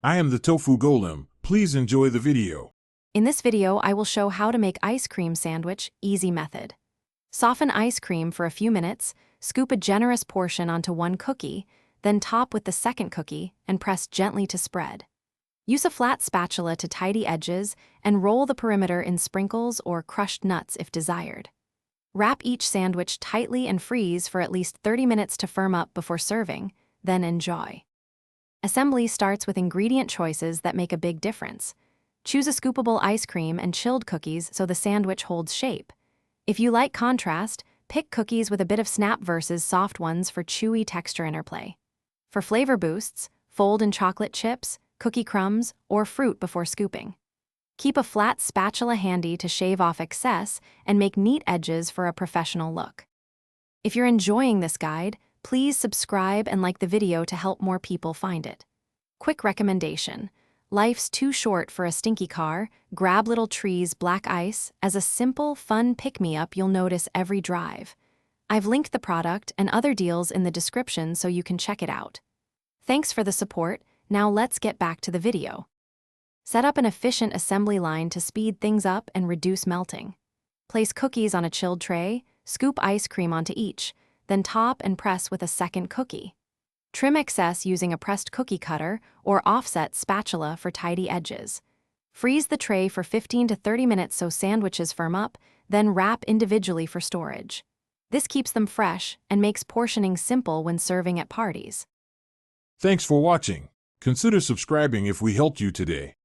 I am the Tofu Golem. Please enjoy the video. In this video, I will show how to make ice cream sandwich easy method. Soften ice cream for a few minutes, scoop a generous portion onto one cookie, then top with the second cookie and press gently to spread. Use a flat spatula to tidy edges and roll the perimeter in sprinkles or crushed nuts if desired. Wrap each sandwich tightly and freeze for at least 30 minutes to firm up before serving, then enjoy. Assembly starts with ingredient choices that make a big difference. Choose a scoopable ice cream and chilled cookies so the sandwich holds shape. If you like contrast, pick cookies with a bit of snap versus soft ones for chewy texture interplay. For flavor boosts, fold in chocolate chips, cookie crumbs, or fruit before scooping. Keep a flat spatula handy to shave off excess and make neat edges for a professional look. If you're enjoying this guide, please subscribe and like the video to help more people find it. Quick recommendation: life's too short for a stinky car. Grab Little Tree's Black Ice as a simple, fun pick-me-up you'll notice every drive. I've linked the product and other deals in the description so you can check it out. Thanks for the support. Now let's get back to the video. Set up an efficient assembly line to speed things up and reduce melting. Place cookies on a chilled tray, scoop ice cream onto each, then top and press with a second cookie. Trim excess using a pressed cookie cutter or offset spatula for tidy edges. Freeze the tray for 15 to 30 minutes so sandwiches firm up, then wrap individually for storage. This keeps them fresh and makes portioning simple when serving at parties. Thanks for watching. Consider subscribing if we helped you today.